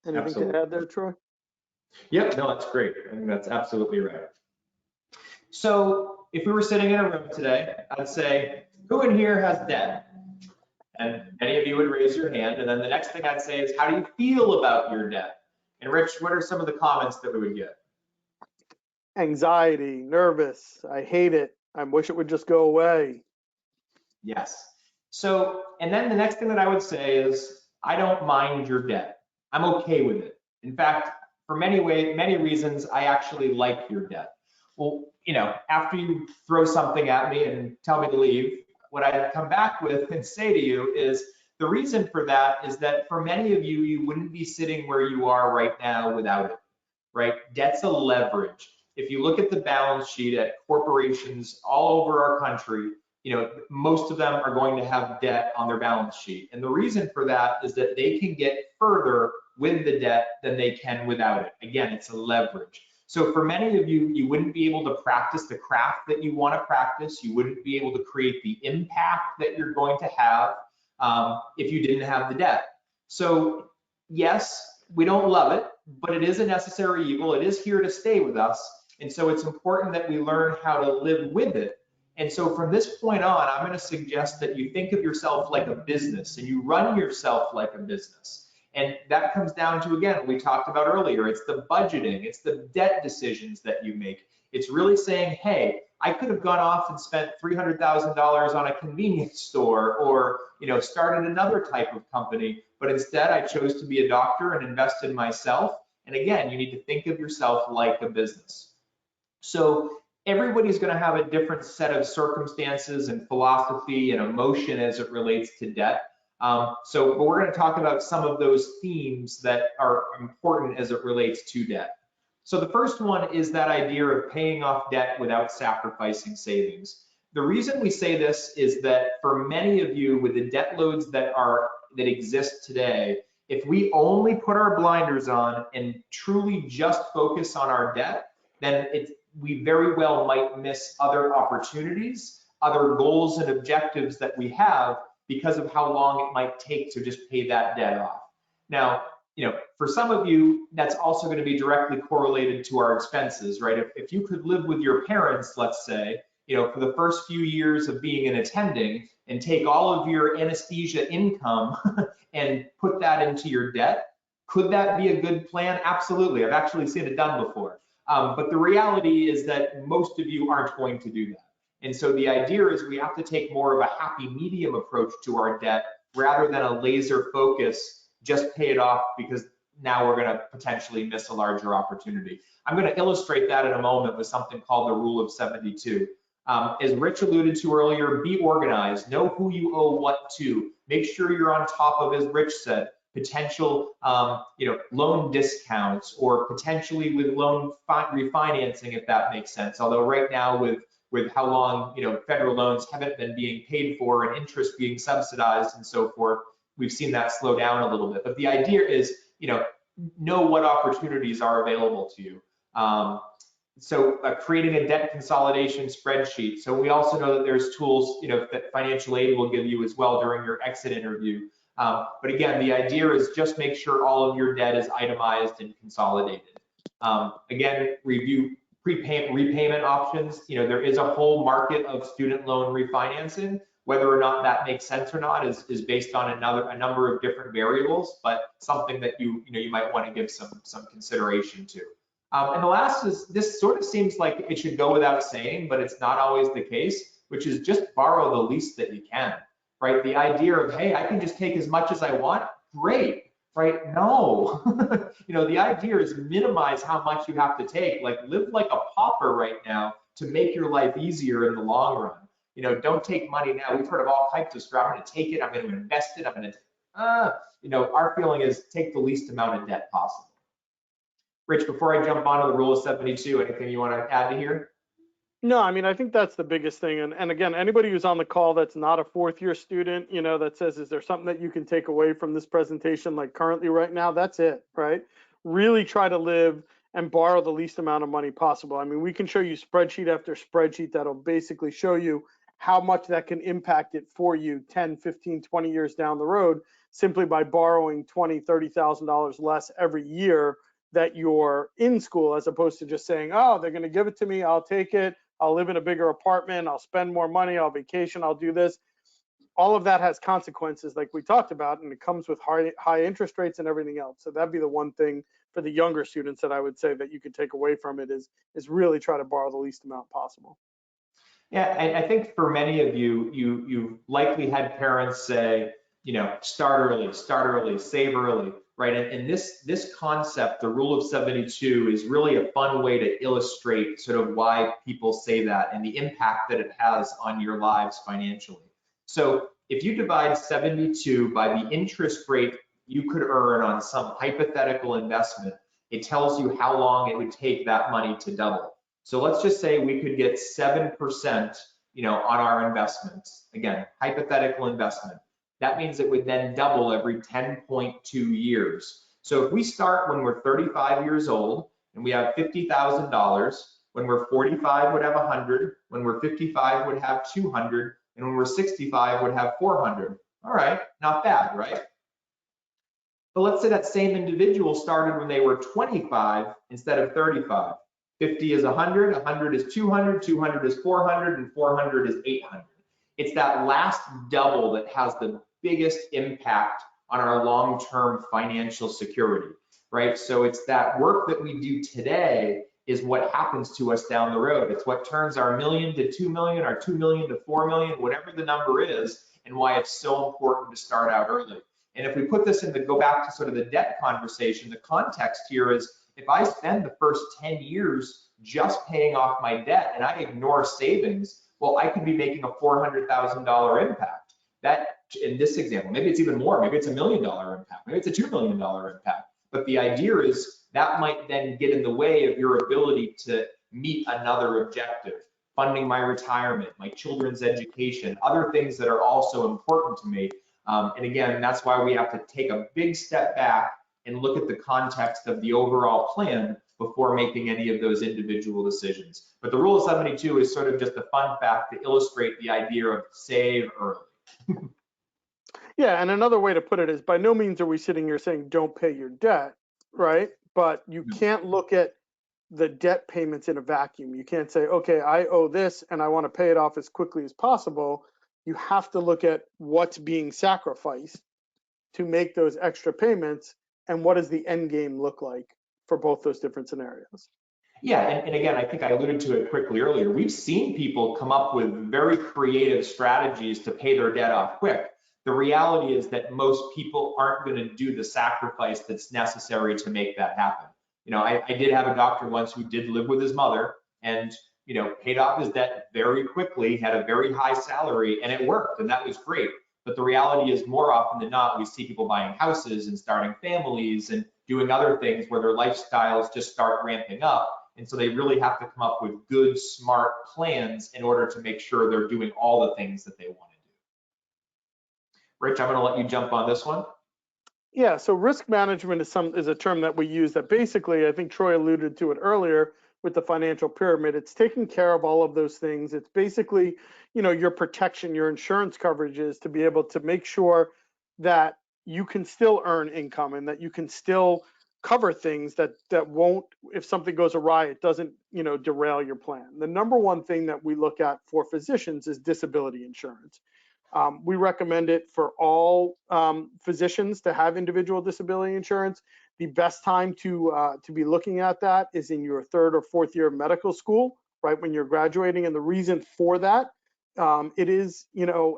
S2: Anything
S1: Absolutely.
S2: to add there, Troy?
S1: Yep, no, that's great. I think that's absolutely right. So if we were sitting in a room today, I'd say, who in here has debt? And many of you would raise your hand. And then the next thing I'd say is, how do you feel about your debt? And Rich, what are some of the comments that we would get?
S2: Anxiety, nervous, I hate it, I wish it would just go away.
S1: Yes. So, and then the next thing that I would say is, I don't mind your debt. I'm okay with it. In fact, for many reasons, I actually like your debt. Well, after you throw something at me and tell me to leave, what I'd come back with and say to you is, the reason for that is that for many of you, you wouldn't be sitting where you are right now without it, right? Debt's a leverage. If you look at the balance sheet at corporations all over our country, most of them are going to have debt on their balance sheet. And the reason for that is that they can get further with the debt than they can without it. Again, it's a leverage. So for many of you, you wouldn't be able to practice the craft that you want to practice. You wouldn't be able to create the impact that you're going to have if you didn't have the debt. So yes, we don't love it, but it is a necessary evil. It is here to stay with us. And so it's important that we learn how to live with it. And so from this point on, I'm going to suggest that you think of yourself like a business and you run yourself like a business. And that comes down to, again, what we talked about earlier, it's the budgeting, it's the debt decisions that you make. It's really saying, hey, I could have gone off and spent $300,000 on a convenience store or, started another type of company, but instead I chose to be a doctor and invest in myself. And again, you need to think of yourself like a business. So everybody's going to have a different set of circumstances and philosophy and emotion as it relates to debt. But we're going to talk about some of those themes that are important as it relates to debt. So the first one is that idea of paying off debt without sacrificing savings. The reason we say this is that for many of you with the debt loads that exist today, if we only put our blinders on and truly just focus on our debt, then we very well might miss other opportunities, other goals and objectives that we have because of how long it might take to just pay that debt off. Now, for some of you, that's also going to be directly correlated to our expenses, right? If you could live with your parents, let's say, for the first few years of being an attending and take all of your anesthesia income and put that into your debt, could that be a good plan? Absolutely. I've actually seen it done before. But the reality is that most of you aren't going to do that. And so the idea is we have to take more of a happy medium approach to our debt rather than a laser focus, just pay it off because now we're going to potentially miss a larger opportunity. I'm going to illustrate that in a moment with something called the Rule of 72. As Rich alluded to earlier, be organized, know who you owe what to, make sure you're on top of, as Rich said, potential loan discounts or potentially with loan refinancing, if that makes sense. Although right now with how long federal loans haven't been being paid for and interest being subsidized and so forth, we've seen that slow down a little bit. But the idea is, know what opportunities are available to you. So creating a debt consolidation spreadsheet. So we also know that there's tools, that financial aid will give you as well during your exit interview. But again, the idea is just make sure all of your debt is itemized and consolidated. Again, review repayment options. There is a whole market of student loan refinancing. Whether or not that makes sense or not is based on a number of different variables, but something that you might want to give some consideration to. And the last is, this sort of seems like it should go without saying, but it's not always the case, which is just borrow the least that you can, right? The idea of, hey, I can just take as much as I want, great, right? No, the idea is minimize how much you have to take, like live like a pauper right now to make your life easier in the long run. Don't take money now. We've heard of all types of stuff. I'm going to take it, I'm going to invest it, I'm going to, our feeling is take the least amount of debt possible. Rich, before I jump onto the Rule of 72, anything you want to add to here?
S2: No, I mean, I think that's the biggest thing. And again, anybody who's on the call that's not a fourth year student, that says, is there something that you can take away from this presentation, like currently right now? That's it, right? Really try to live and borrow the least amount of money possible. I mean, we can show you spreadsheet after spreadsheet that'll basically show you how much that can impact it for you 10, 15, 20 years down the road, simply by borrowing $20,000, $30,000 less every year that you're in school, as opposed to just saying, oh, they're going to give it to me, I'll take it, I'll live in a bigger apartment, I'll spend more money, I'll vacation, I'll do this. All of that has consequences like we talked about, and it comes with high interest rates and everything else. So that'd be the one thing for the younger students that I would say that you could take away from it is really try to borrow the least amount possible.
S1: Yeah, and I think for many of you, you likely had parents say, start early, save early, right? And this concept, the rule of 72, is really a fun way to illustrate sort of why people say that and the impact that it has on your lives financially. So if you divide 72 by the interest rate you could earn on some hypothetical investment, it tells you how long it would take that money to double. So let's just say we could get 7%, on our investments. Again, hypothetical investment. That means it would then double every 10.2 years. So if we start when we're 35 years old and we have $50,000, when we're 45 would have 100, when we're 55 would have 200, and when we're 65 would have 400. All right, not bad, right? But let's say that same individual started when they were 25 instead of 35. 50 is 100, 100 is 200, 200 is 400, and 400 is 800. It's that last double that has the biggest impact on our long-term financial security, right? So it's that work that we do today is what happens to us down the road. It's what turns our million to 2 million, our 2 million to 4 million, whatever the number is, and why it's so important to start out early. And if we put this go back to sort of the debt conversation, the context here is if I spend the first 10 years just paying off my debt and I ignore savings, well, I could be making a $400,000 impact. That, in this example, maybe it's even more, maybe it's $1 million impact, maybe it's a $2 million impact. But the idea is that might then get in the way of your ability to meet another objective, funding my retirement, my children's education, other things that are also important to me. And again, that's why we have to take a big step back and look at the context of the overall plan before making any of those individual decisions. But the rule of 72 is sort of just a fun fact to illustrate the idea of save early.
S2: Yeah, and another way to put it is by no means are we sitting here saying don't pay your debt, right? But you can't look at the debt payments in a vacuum. You can't say, okay, I owe this and I want to pay it off as quickly as possible. You have to look at what's being sacrificed to make those extra payments and what does the end game look like for both those different scenarios.
S1: Yeah, and again, I think I alluded to it quickly earlier. We've seen people come up with very creative strategies to pay their debt off quick. The reality is that most people aren't going to do the sacrifice that's necessary to make that happen. I did have a doctor once who did live with his mother and, paid off his debt very quickly, had a very high salary, and it worked, and that was great. But the reality is more often than not, we see people buying houses and starting families and doing other things where their lifestyles just start ramping up. And so they really have to come up with good, smart plans in order to make sure they're doing all the things that they want to do. Rich, I'm going to let you jump on this one.
S2: Yeah, so risk management is a term that we use that basically, I think Troy alluded to it earlier with the financial pyramid. It's taking care of all of those things. It's basically, your protection, your insurance coverages to be able to make sure that you can still earn income and that you can still cover things that won't, if something goes awry, it doesn't, derail your plan. The number one thing that we look at for physicians is disability insurance. We recommend it for all physicians to have individual disability insurance. The best time to be looking at that is in your third or fourth year of medical school, right when you're graduating. And the reason for that, it is,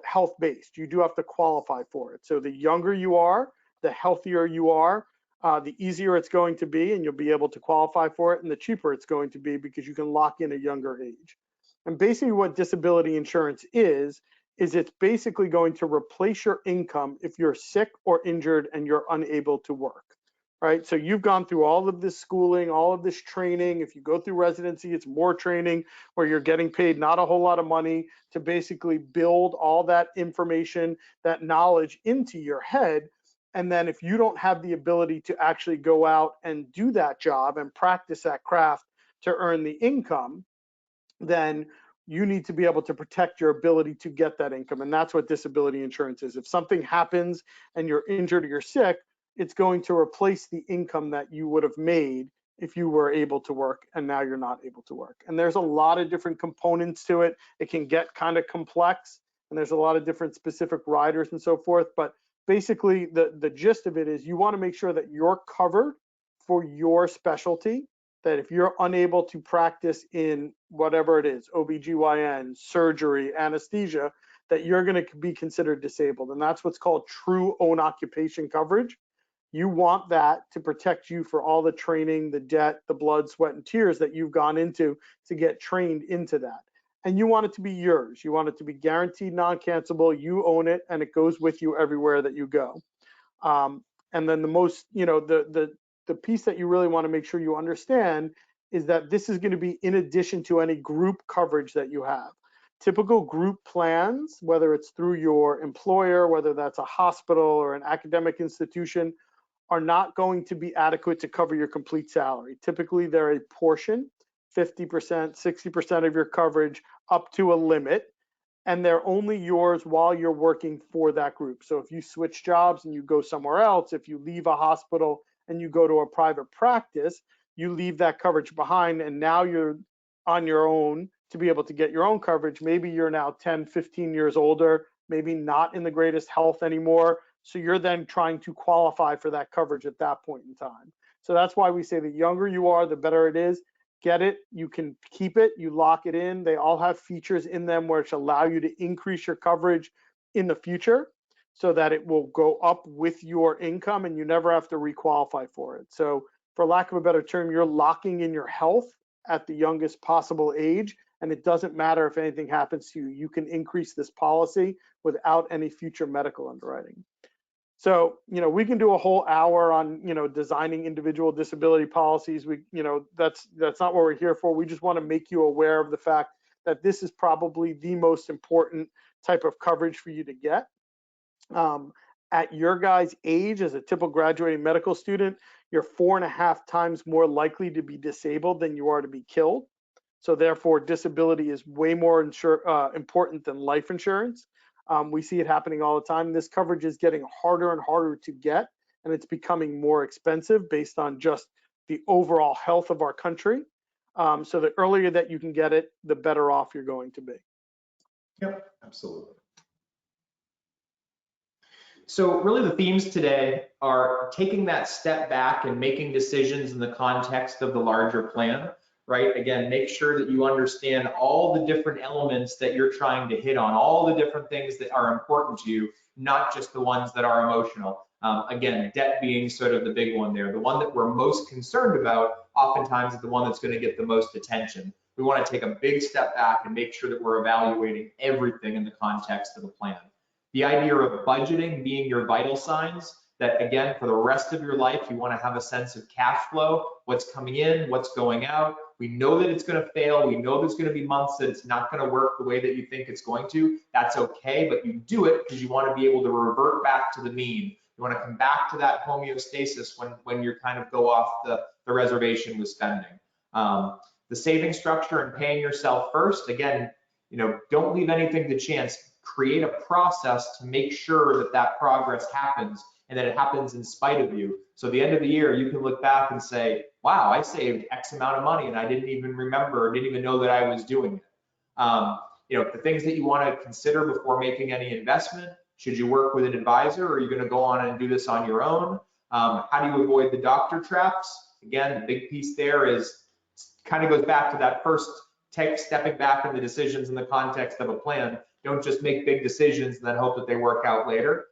S2: health-based. You do have to qualify for it. So the younger you are, the healthier you are, the easier it's going to be, and you'll be able to qualify for it, and the cheaper it's going to be because you can lock in a younger age. And basically what disability insurance is it's basically going to replace your income if you're sick or injured and you're unable to work, right? So you've gone through all of this schooling, all of this training. If you go through residency, it's more training where you're getting paid not a whole lot of money to basically build all that information, that knowledge into your head. And then if you don't have the ability to actually go out and do that job and practice that craft to earn the income, then you need to be able to protect your ability to get that income. And that's what disability insurance is. If something happens and you're injured or you're sick, it's going to replace the income that you would have made if you were able to work and now you're not able to work. And there's a lot of different components to it. It can get kind of complex, and there's a lot of different specific riders and so forth. But basically, the gist of it is you want to make sure that you're covered for your specialty, that if you're unable to practice in whatever it is, OBGYN, surgery, anesthesia, that you're going to be considered disabled. And that's what's called true own occupation coverage. You want that to protect you for all the training, the debt, the blood, sweat, and tears that you've gone into to get trained into that. And you want it to be yours. You want it to be guaranteed non-cancelable. You own it, and it goes with you everywhere that you go. And then the most, the piece that you really want to make sure you understand is that this is going to be in addition to any group coverage that you have. Typical group plans, whether it's through your employer, whether that's a hospital or an academic institution, are not going to be adequate to cover your complete salary. Typically, they're a portion, 50%, 60% of your coverage up to a limit, and they're only yours while you're working for that group. So if you switch jobs and you go somewhere else, if you leave a hospital and you go to a private practice, you leave that coverage behind, and now you're on your own to be able to get your own coverage. Maybe you're now 10, 15 years older, maybe not in the greatest health anymore. So you're then trying to qualify for that coverage at that point in time. So that's why we say the younger you are, the better it is. Get it, you can keep it, you lock it in. They all have features in them which allow you to increase your coverage in the future so that it will go up with your income and you never have to requalify for it. So for lack of a better term, you're locking in your health at the youngest possible age, and it doesn't matter if anything happens to you. You can increase this policy without any future medical underwriting. So, we can do a whole hour on, designing individual disability policies. That's not what we're here for. We just want to make you aware of the fact that this is probably the most important type of coverage for you to get. At your guys' age, as a typical graduating medical student, you're 4.5 times more likely to be disabled than you are to be killed. So therefore, disability is way more important than life insurance. We see it happening all the time. This coverage is getting harder and harder to get, and it's becoming more expensive based on just the overall health of our country. So the earlier that you can get it, the better off you're going to be.
S1: Yep, absolutely. So really the themes today are taking that step back and making decisions in the context of the larger plan, right? Again, make sure that you understand all the different elements that you're trying to hit on, all the different things that are important to you, not just the ones that are emotional. Again, debt being sort of the big one there. The one that we're most concerned about oftentimes is the one that's going to get the most attention. We want to take a big step back and make sure that we're evaluating everything in the context of the plan. The idea of budgeting being your vital signs, that again, for the rest of your life, you want to have a sense of cash flow, what's coming in, what's going out. We know that it's going to fail. We know there's going to be months that it's not going to work the way that you think it's going to. That's okay, but you do it because you want to be able to revert back to the mean. You want to come back to that homeostasis when you kind of go off the reservation with spending. The saving structure and paying yourself first, again, don't leave anything to chance. Create a process to make sure that that progress happens and that it happens in spite of you. So at the end of the year, you can look back and say, wow, I saved X amount of money and I didn't even remember, didn't even know that I was doing it. The things that you want to consider before making any investment, should you work with an advisor or are you going to go on and do this on your own? How do you avoid the doctor traps? Again, the big piece there is kind of goes back to that first stepping back in the decisions in the context of a plan. Don't just make big decisions and then hope that they work out later.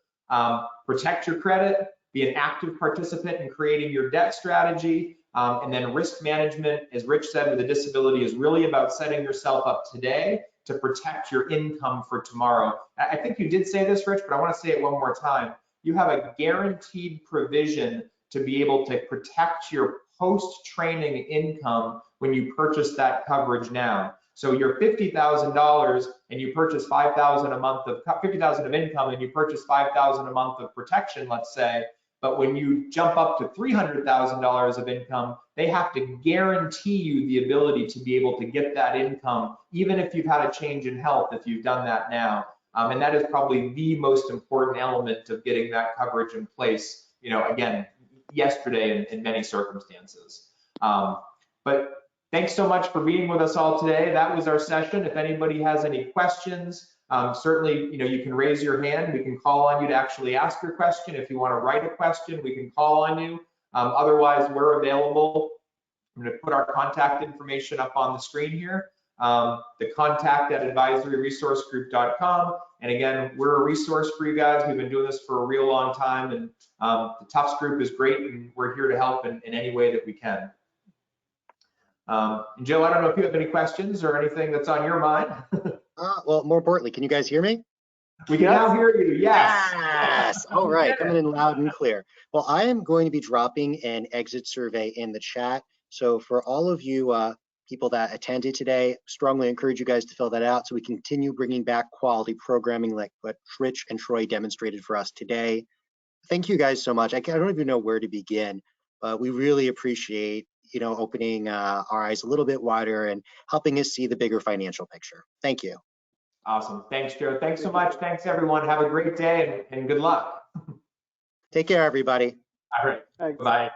S1: Protect your credit, be an active participant in creating your debt strategy, and then risk management, as Rich said, with a disability is really about setting yourself up today to protect your income for tomorrow. I think you did say this, Rich, but I want to say it one more time. You have a guaranteed provision to be able to protect your post-training income when you purchase that coverage now. So you're $50,000 and you purchase $5,000 a month of $50,000 of income and you purchase $5,000 a month of protection, let's say. But when you jump up to $300,000 of income, they have to guarantee you the ability to be able to get that income, even if you've had a change in health, if you've done that now. And that is probably the most important element of getting that coverage in place, again, yesterday in many circumstances. But thanks so much for being with us all today. That was our session. If anybody has any questions, certainly, you can raise your hand. We can call on you to actually ask your question. If you want to write a question, we can call on you. Otherwise, we're available. I'm going to put our contact information up on the screen here. The contact@advisoryresourcegroup.com. And again, we're a resource for you guys. We've been doing this for a real long time, and the Tufts Group is great, and we're here to help in any way that we can. And Joe, I don't know if you have any questions or anything that's on your mind.
S3: Well, more importantly, can you guys hear me?
S1: We can now hear you, yes.
S3: Yes. All right, coming in loud and clear. Well, I am going to be dropping an exit survey in the chat. So for all of you people that attended today, strongly encourage you guys to fill that out so we continue bringing back quality programming like what Rich and Troy demonstrated for us today. Thank you guys so much. I don't even know where to begin, but we really appreciate opening our eyes a little bit wider and helping us see the bigger financial picture. Thank you.
S1: Awesome. Thanks, Joe. Thanks so much. Thanks, everyone. Have a great day and good luck.
S3: Take care, everybody.
S1: All right.
S2: Thanks.
S1: Bye.